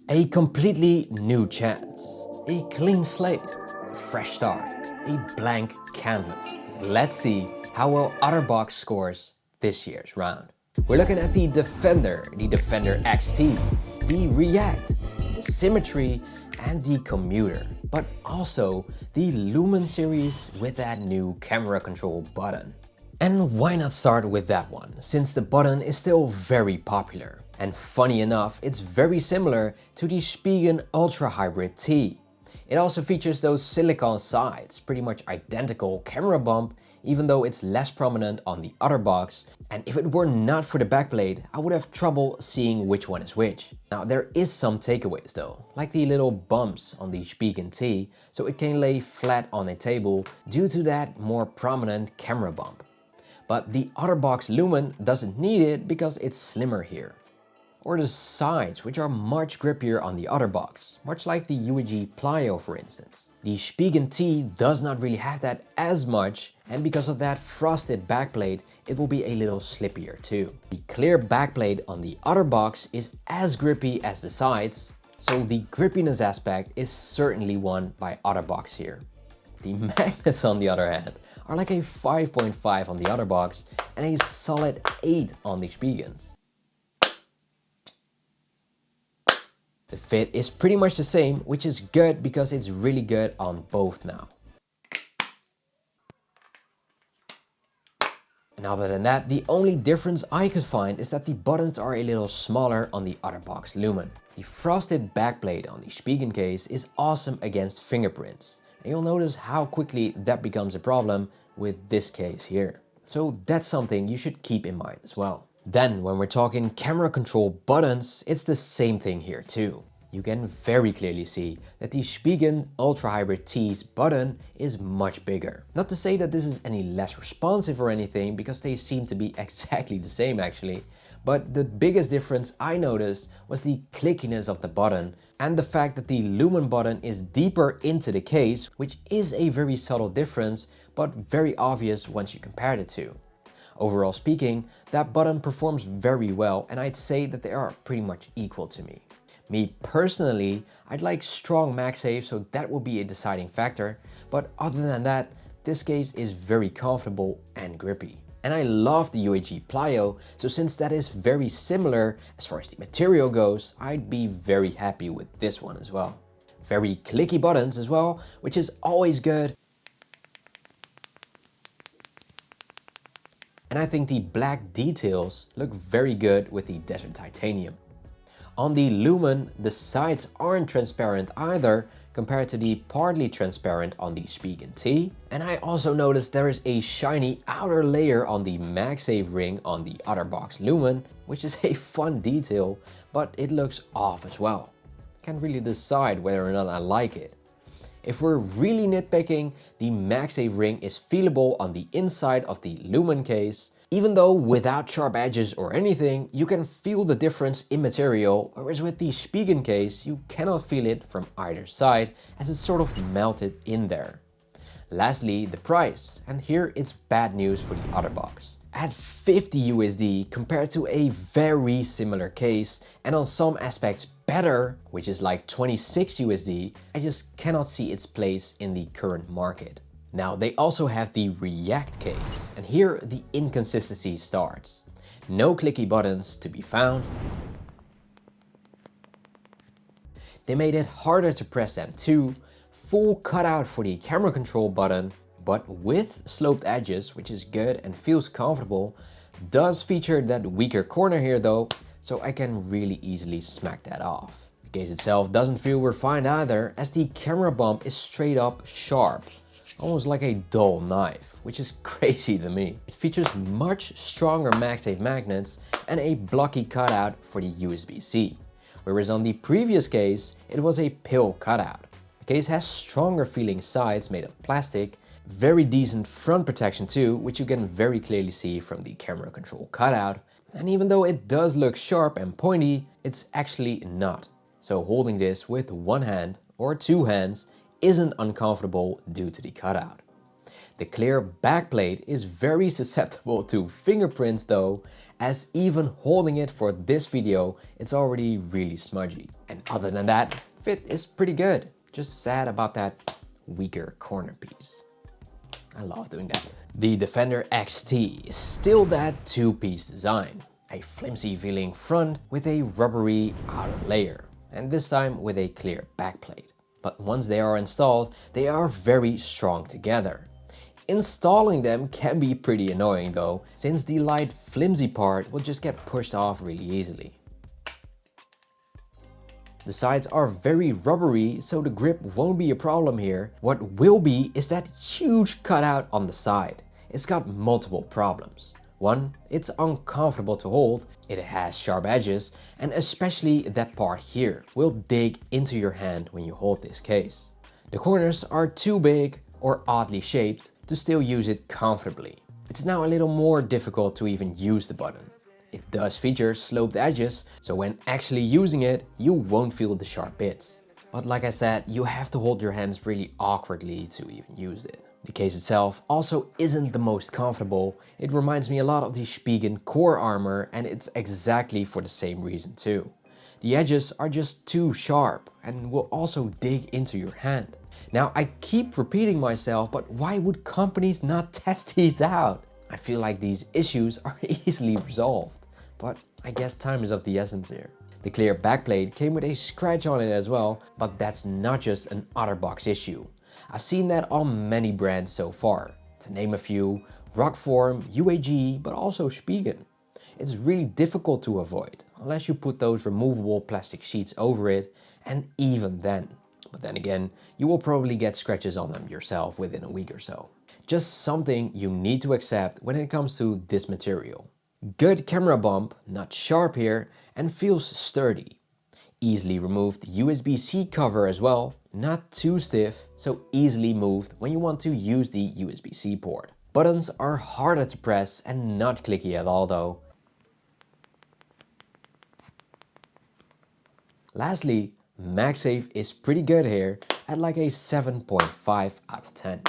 A completely new chance, a clean slate, a fresh start, a blank canvas. Let's see how well Otterbox scores this year's round. We're looking at the Defender XT, the React, the Symmetry, and the Commuter, but also the Lumen series with that new camera control button. And why not start with that one, since the button is still very popular. And funny enough, it's very similar to the Spigen Ultra Hybrid T. It also features those silicone sides, pretty much identical camera bump, even though it's less prominent on the Otterbox. And if it were not for the backplate, I would have trouble seeing which one is which. Now there is some takeaways though, like the little bumps on the Spigen T, so it can lay flat on a table due to that more prominent camera bump. But the Otterbox Lumen doesn't need it because it's slimmer here. Or the sides, which are much grippier on the Otterbox, much like the UEG Plio for instance. The Spigen T does not really have that as much, and because of that frosted backplate, it will be a little slippier too. The clear backplate on the Otterbox is as grippy as the sides, so the grippiness aspect is certainly won by Otterbox here. The magnets on the other hand are like a 5.5 on the Otterbox and a solid 8 on the Spigens. The fit is pretty much the same, which is good because it's really good on both now. And other than that, the only difference I could find is that the buttons are a little smaller on the Otterbox Lumen. The frosted backplate on the Spigen case is awesome against fingerprints. And you'll notice how quickly that becomes a problem with this case here. So that's something you should keep in mind as well. Then when we're talking camera control buttons, it's the same thing here too. You can very clearly see that the Spigen Ultra Hybrid T's button is much bigger. Not to say that this is any less responsive or anything, because they seem to be exactly the same actually. But the biggest difference I noticed was the clickiness of the button and the fact that the Lumen button is deeper into the case, which is a very subtle difference, but very obvious once you compare the two. Overall speaking, that button performs very well, and I'd say that they are pretty much equal to me. Me personally, I'd like strong MagSafe, so that would be a deciding factor, but other than that, this case is very comfortable and grippy. And I love the UEG Plio, so since that is very similar as far as the material goes, I'd be very happy with this one as well. Very clicky buttons as well, which is always good. And I think the black details look very good with the Desert Titanium. On the Lumen, the sides aren't transparent either compared to the partly transparent on the Spigen T. And I also noticed there is a shiny outer layer on the MagSafe ring on the Otterbox Lumen, which is a fun detail, but it looks off as well. Can't really decide whether or not I like it. If we're really nitpicking, the MagSafe ring is feelable on the inside of the Lumen case, even though without sharp edges or anything, you can feel the difference in material, whereas with the Spigen case, you cannot feel it from either side as it's sort of melted in there. Lastly, the price, and here it's bad news for the Otterbox. At 50 USD compared to a very similar case, and on some aspects better, which is like 26 USD, I just cannot see its place in the current market. Now they also have the React case, and here the inconsistency starts. No clicky buttons to be found. They made it harder to press them too. Full cutout for the camera control button, but with sloped edges, which is good and feels comfortable. Does feature that weaker corner here though, so I can really easily smack that off. The case itself doesn't feel refined either, as the camera bump is straight up sharp. Almost like a dull knife, which is crazy to me. It features much stronger MagSafe magnets and a blocky cutout for the USB-C. Whereas on the previous case, it was a pill cutout. The case has stronger feeling sides made of plastic, very decent front protection too, which you can very clearly see from the camera control cutout. And even though it does look sharp and pointy, it's actually not. So holding this with one hand or two hands isn't uncomfortable due to the cutout. The clear backplate is very susceptible to fingerprints though, as even holding it for this video, it's already really smudgy. And other than that, fit is pretty good. Just sad about that weaker corner piece. I love doing that. The Defender XT is still that two-piece design. A flimsy feeling front with a rubbery outer layer, and this time with a clear backplate. But once they are installed, they are very strong together. Installing them can be pretty annoying though, since the light flimsy part will just get pushed off really easily. The sides are very rubbery, so the grip won't be a problem here. What will be is that huge cutout on the side. It's got multiple problems. One, it's uncomfortable to hold, it has sharp edges, and especially that part here will dig into your hand when you hold this case. The corners are too big or oddly shaped to still use it comfortably. It's now a little more difficult to even use the button. It does feature sloped edges, so when actually using it, you won't feel the sharp bits. But like I said, you have to hold your hands really awkwardly to even use it. The case itself also isn't the most comfortable. It reminds me a lot of the Spigen core armor, and it's exactly for the same reason too. The edges are just too sharp and will also dig into your hand. Now I keep repeating myself, but why would companies not test these out? I feel like these issues are easily resolved, but I guess time is of the essence here. The clear backplate came with a scratch on it as well, but that's not just an Otterbox issue. I've seen that on many brands so far. To name a few, Rockform, UAG, but also Spigen. It's really difficult to avoid, unless you put those removable plastic sheets over it, and even then. But then again, you will probably get scratches on them yourself within a week or so. Just something you need to accept when it comes to this material. Good camera bump, not sharp here, and feels sturdy. Easily removed USB-C cover as well, not too stiff, so easily moved when you want to use the USB-C port. Buttons are harder to press and not clicky at all though. Lastly, MagSafe is pretty good here at like a 7.5 out of 10.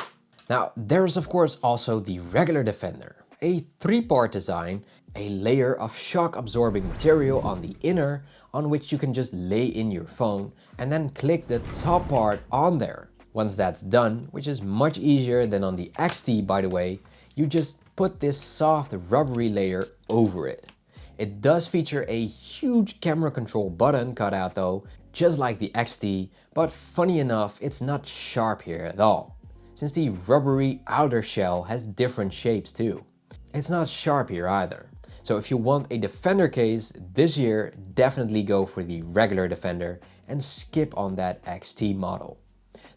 Now there's of course also the regular Defender, a three-part design, a layer of shock absorbing material on the inner on which you can just lay in your phone and then click the top part on there. Once that's done, which is much easier than on the XT by the way, you just put this soft rubbery layer over it. It does feature a huge camera control button cutout though, just like the XT, but funny enough it's not sharp here at all, since the rubbery outer shell has different shapes too. It's not sharp here either. So if you want a Defender case this year, definitely go for the regular Defender and skip on that XT model.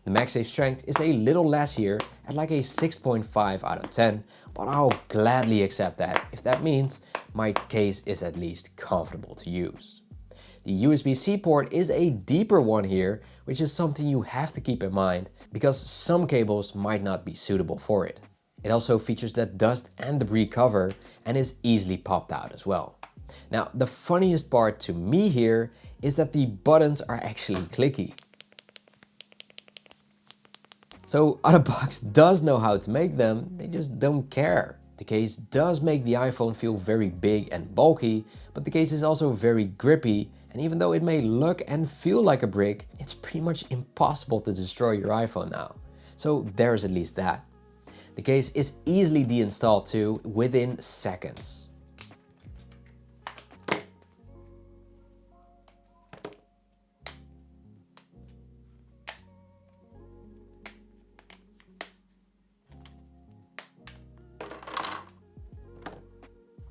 The MagSafe strength is a little less here at like a 6.5 out of 10, but I'll gladly accept that if that means my case is at least comfortable to use. The USB-C port is a deeper one here, which is something you have to keep in mind because some cables might not be suitable for it. It also features that dust and debris cover and is easily popped out as well. Now the funniest part to me here is that the buttons are actually clicky. So Otterbox does know how to make them, they just don't care. The case does make the iPhone feel very big and bulky, but the case is also very grippy, and even though it may look and feel like a brick, it's pretty much impossible to destroy your iPhone now. So there's at least that. The case is easily deinstalled too within seconds.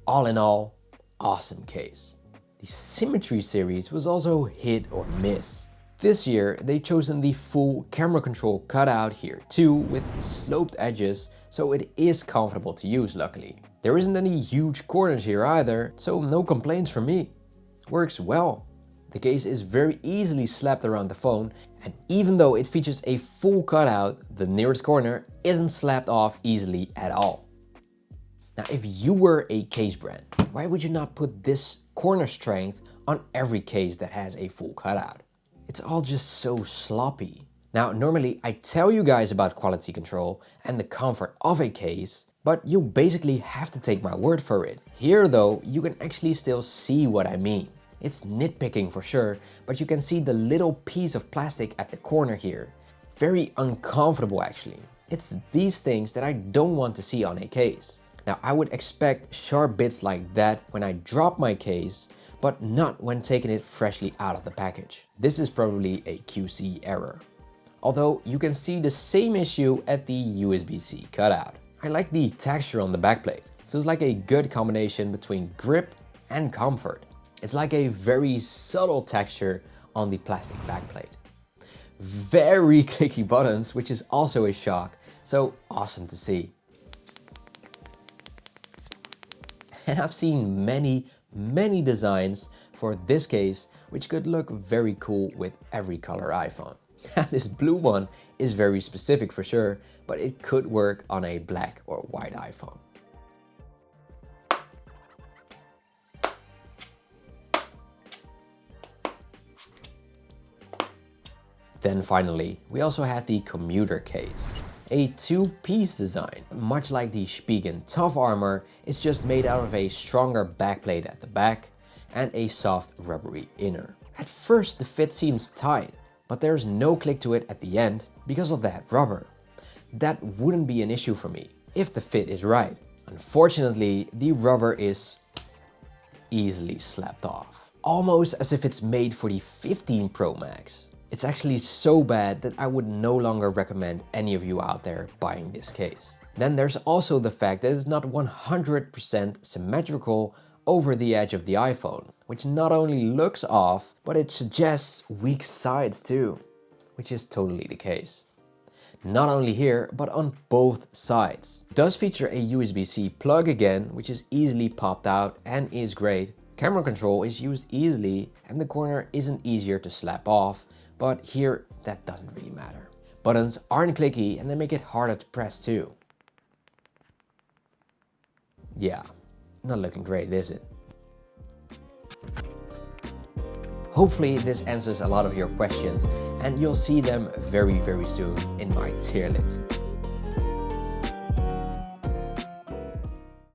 All in all, awesome case. The Symmetry series was also hit or miss. This year they chosen the full camera control cutout here too with sloped edges, so it is comfortable to use luckily. There isn't any huge corners here either, so no complaints from me. Works well. The case is very easily slapped around the phone, and even though it features a full cutout, the nearest corner isn't slapped off easily at all. Now if you were a case brand, why would you not put this corner strength on every case that has a full cutout? It's all just so sloppy. Now, normally I tell you guys about quality control and the comfort of a case, but you basically have to take my word for it. Here though, you can actually still see what I mean. It's nitpicking for sure, but you can see the little piece of plastic at the corner here. Very uncomfortable actually. It's these things that I don't want to see on a case. Now, I would expect sharp bits like that when I drop my case, but not when taking it freshly out of the package. This is probably a QC error. Although you can see the same issue at the USB-C cutout. I like the texture on the backplate. Feels like a good combination between grip and comfort. It's like a very subtle texture on the plastic backplate. Very clicky buttons, which is also a shock, so awesome to see. And I've seen many designs for this case, which could look very cool with every color iPhone. This blue one is very specific for sure, but it could work on a black or white iPhone. Then finally, we also have the Commuter case. A two-piece design. Much like the Spigen Tough Armor, it's just made out of a stronger backplate at the back and a soft rubbery inner. At first the fit seems tight, but there's no click to it at the end because of that rubber. That wouldn't be an issue for me if the fit is right. Unfortunately, the rubber is easily slapped off. Almost as if it's made for the 15 Pro Max. It's actually so bad that I would no longer recommend any of you out there buying this case. Then there's also the fact that it's not 100% symmetrical over the edge of the iPhone, which not only looks off, but it suggests weak sides too, which is totally the case. Not only here, but on both sides. It does feature a USB-C plug again, which is easily popped out and is great. Camera control is used easily and the corner isn't easier to slap off, but here that doesn't really matter. Buttons aren't clicky and they make it harder to press too. Yeah, not looking great, is it? Hopefully this answers a lot of your questions and you'll see them very soon in my tier list.